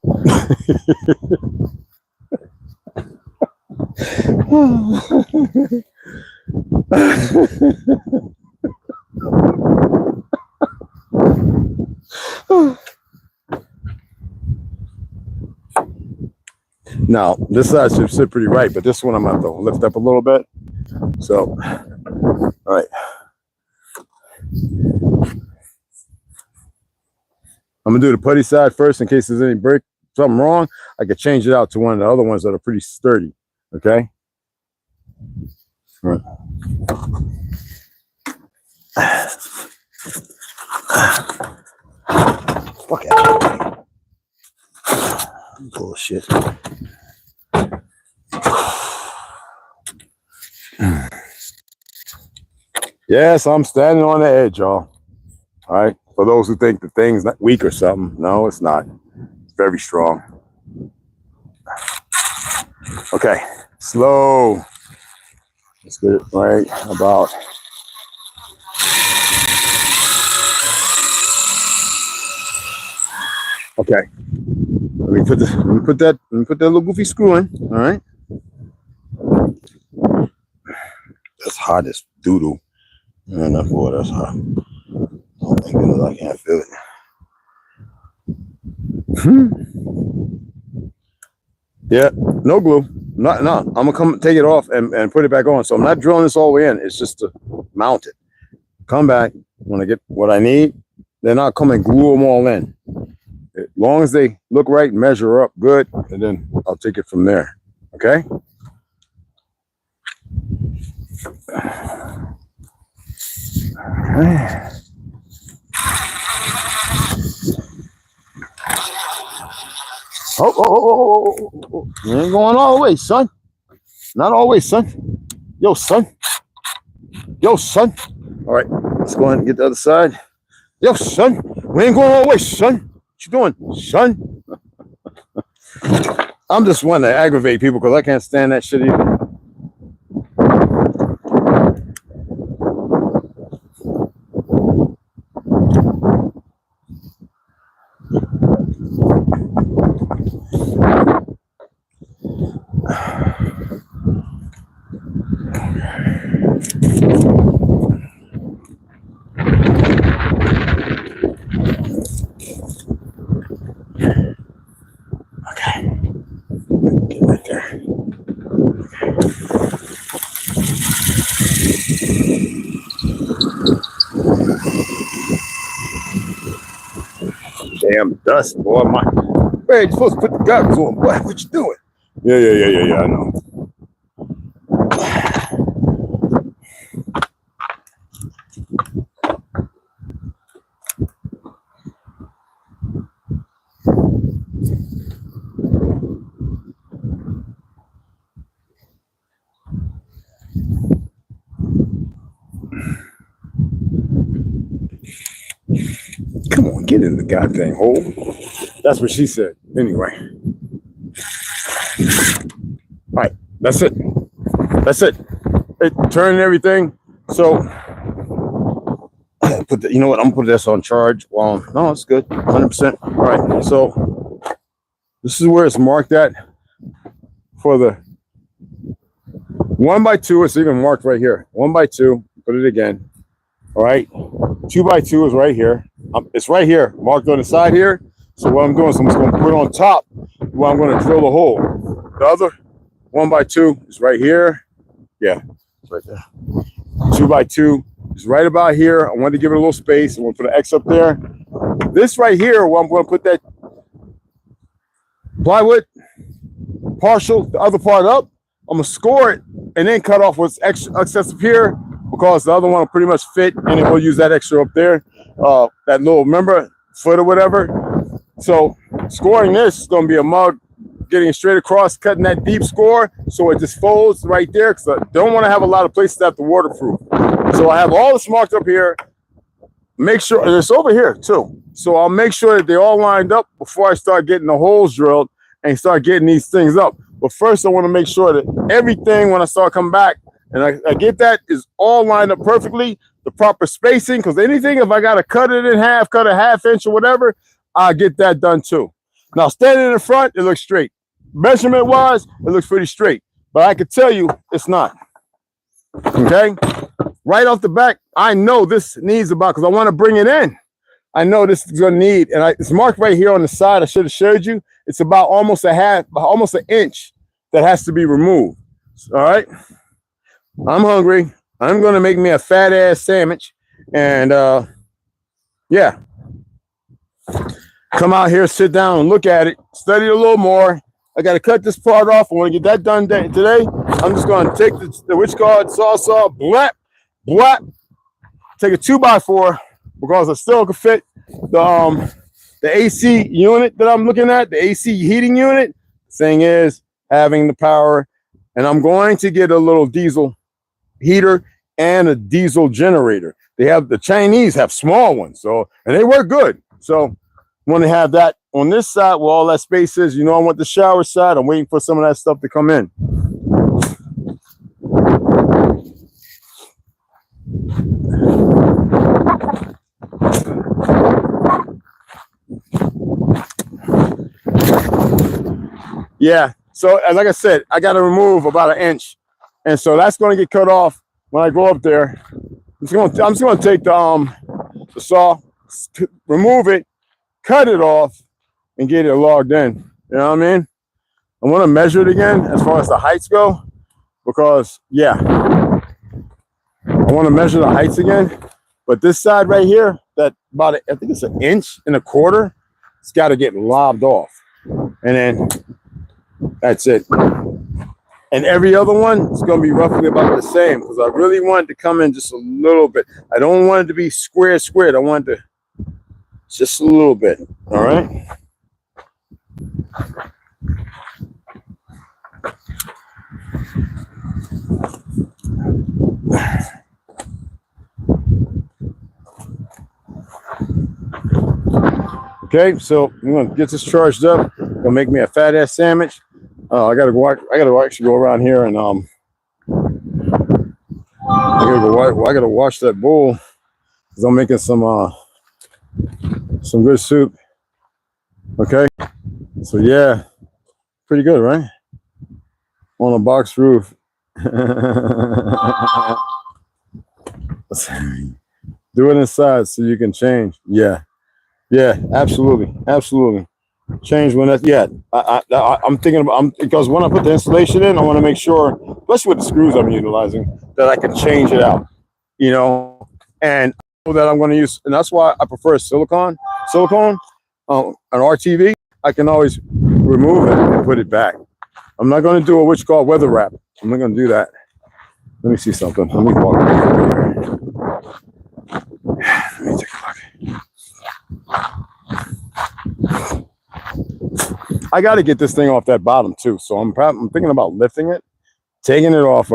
Now, this side should sit pretty right, but this one I'm going to have to lift up a little bit. So, all right. I'm going to do the putty side first in case there's any break, something wrong. I could change it out to one of the other ones that are pretty sturdy. Okay? All right. Fuck out. Bullshit. Yes, I'm standing on the edge, y'all. All right. For those who think the thing's not weak or something, no, it's not. It's very strong. Okay, slow. Let's get it right about. Okay. Let me put that little goofy screw in. All right. That's hot as doodle. Enough water. That's hot. Oh, thank goodness I can't feel it. Yeah, no glue. No, no. I'm gonna come take it off and put it back on. So I'm not drilling this all the way in. It's just to mount it. Come back when I get what I need. Then I'll come and glue them all in. As long as they look right, measure up good, and then I'll take it from there. Okay. Oh. You ain't going all the way, son. Not always, son. Yo, son. Yo, son. All right, let's go ahead and get the other side. Yo, son. We ain't going all the way, son. What you doing, son? I'm just one to aggravate people because I can't stand that shit either. Okay. Get right there. Damn dust, boy. Where you supposed to put the goggles on, boy? What you doing? Yeah, I know. Come on, get in the goddamn hole. That's what she said. Anyway. All right, that's it. That's it. It turned everything. So, you know what? I'm gonna put this on charge. Well, no, it's good. 100%. All right. So, this is where it's marked at for the 1x2. It's even marked right here. 1x2. Put it again. All right. 2x2 is right here. It's right here, marked on the side here. So what I'm doing is I'm just going to put it on top where I'm going to drill the hole. The other 1x2 is right here. Yeah, it's right there. 2x2 is right about here. I wanted to give it a little space. I'm going to put an X up there. This right here, where I'm going to put that plywood partial, the other part up. I'm going to score it and then cut off what's excessive here, because the other one will pretty much fit, and then we'll use that extra up there, that little, remember, foot or whatever. So scoring this is going to be a mug, getting it straight across, cutting that deep score so it just folds right there, because I don't want to have a lot of places that have to waterproof. So I have all this marked up here. Make sure, and it's over here too. So I'll make sure that they're all lined up before I start getting the holes drilled and start getting these things up. But first I want to make sure that everything, when I start coming back, and I get that is all lined up perfectly, the proper spacing, because anything, if I got to cut it in half, cut a ½ inch or whatever, I'll get that done too. Now, standing in the front, it looks straight. Measurement-wise, it looks pretty straight. But I can tell you, it's not. Okay? Right off the back, I know this needs about, because I want to bring it in. I know this is going to need, and it's marked right here on the side. I should have showed you. It's about almost an inch that has to be removed. All right? I'm hungry. I'm going to make me a fat ass sandwich. And yeah. Come out here, sit down and look at it. Study it a little more. I got to cut this part off. I want to get that done today. I'm just going to take the witch guard saw, blap. Take a 2x4, because I still can fit the AC unit that I'm looking at, the AC heating unit. The thing is having the power, and I'm going to get a little diesel heater and a diesel generator. The Chinese have small ones, so, and they work good. So want to have that on this side where all that space is. You know, I want the shower side. I'm waiting for some of that stuff to come in. Yeah, so like I said, I got to remove about an inch, and so that's going to get cut off when I go up there. I'm just going to take the saw, remove it, cut it off, and get it logged in. You know what I mean? I want to measure it again as far as the heights go, because yeah, I want to measure the heights again. But this side right here, that about I think it's 1.25 inches, it's got to get lobbed off, and then that's it. And every other one is going to be roughly about the same, because I really want it to come in just a little bit. I don't want it to be squared. I want it to just a little bit. All right. Okay, so I'm gonna get this charged up. Gonna make me a fat ass sandwich. I gotta go. I gotta actually go around here and I gotta wash that bowl because I'm making some good soup. Okay, so yeah, pretty good, right? On a box roof. Do it inside so you can change. Yeah, absolutely. Change when that's I'm thinking about because when I put the installation in, I want to make sure, especially with the screws I'm utilizing, that I can change it out. You know, and I know that I'm going to use, and that's why I prefer silicone. An RTV. I can always remove it and put it back. I'm not going to do what's called weather wrap. I'm not going to do that. Let me see something. Let me walk over here. Let me take a look. I got to get this thing off that bottom too. So I'm thinking about lifting it, taking it off,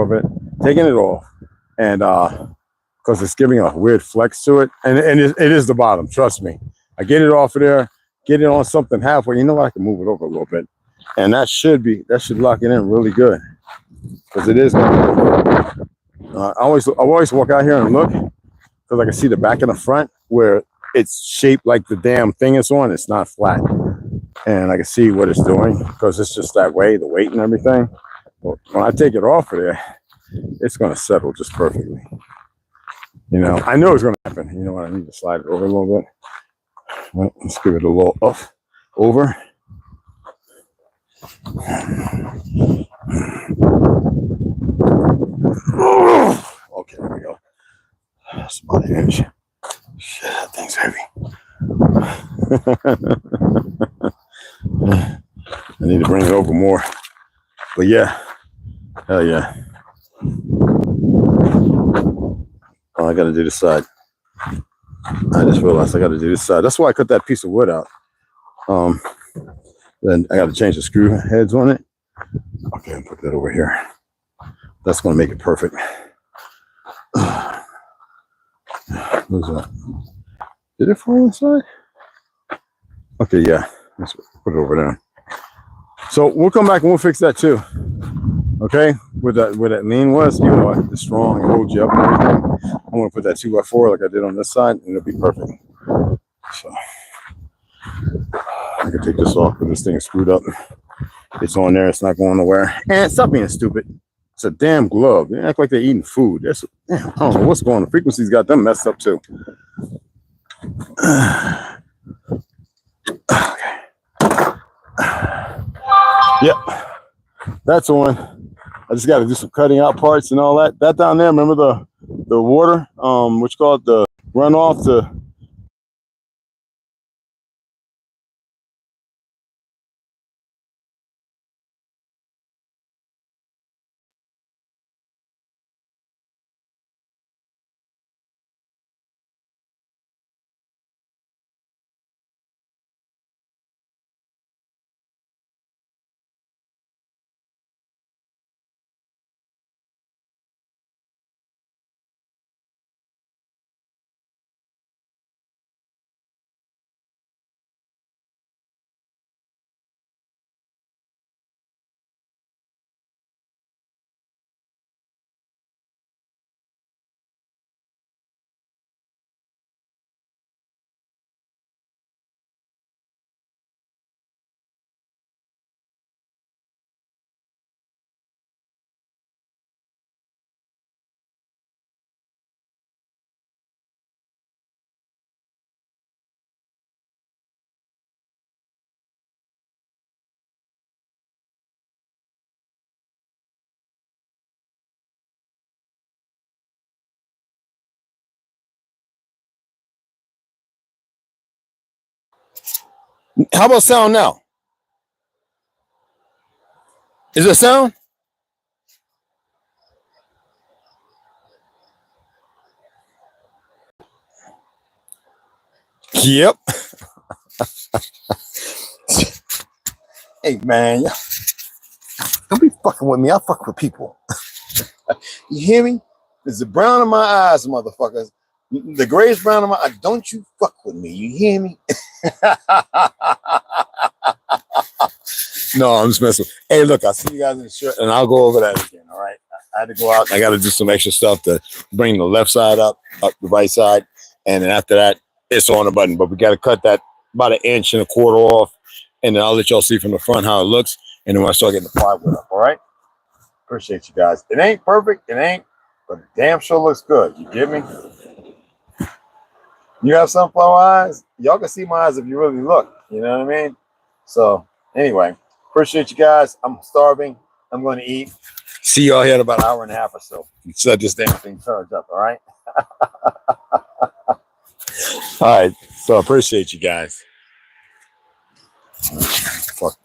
and because it's giving a weird flex to it, and it is the bottom. Trust me. I get it off of there, get it on something halfway. You know what? I can move it over a little bit, and that should lock it in really good, because it is. I always walk out here and look, because I can see the back and the front where it's shaped like the damn thing it's on. It's not flat, and I can see what it's doing because it's just that way, the weight and everything. But when I take it off of there, it's going to settle just perfectly. You know, I know it's going to happen. You know what? I need to slide it over a little bit. Well, let's give it a little over. Okay, there we go. That's about an inch. Shit, that thing's heavy. I need to bring it over more. But yeah, hell yeah. Oh, I got to do this side. I just realized I got to do this side. That's why I cut that piece of wood out. Then I got to change the screw heads on it. Okay, I'll put that over here. That's going to make it perfect. What's that? Did it fall inside? Okay, yeah. Let's put it over there. So we'll come back and we'll fix that too. Okay, where that lean was, even though it's strong and holds you up and everything, I'm gonna put that 2x4 like I did on this side, and it'll be perfect. So I can take this off, but this thing is screwed up. It's on there, it's not going nowhere. And stop being stupid. It's a damn glove. They act like they're eating food. Damn, I don't know what's going on. The frequency's got them messed up too. Okay. Yep, that's on. I just got to do some cutting out parts and all that. That down there, remember the water, what you call it, the runoff to How about sound now? Is it sound? Yep. Hey man, don't be fucking with me. I fuck with people. You hear me? There's the brown in my eyes, motherfuckers. The grayish brown in my eyes. Don't you fuck with me. You hear me? No, I'm just messing. Hey, look, I'll see you guys in the shirt, and I'll go over that again. All right. I had to go out. And I got to do some extra stuff to bring the left side up the right side, and then after that, it's on the button. But we got to cut that about 1.25 inches off, and then I'll let y'all see from the front how it looks, and then when I start getting the plywood up. All right. Appreciate you guys. It ain't perfect. It ain't, but it damn sure looks good. You get me? You have sunflower eyes. Y'all can see my eyes if you really look. You know what I mean? So anyway. Appreciate you guys. I'm starving. I'm going to eat. See y'all here in about 1.5 hours or so. So this damn thing turns up. All right. All right. So I appreciate you guys. Fuck.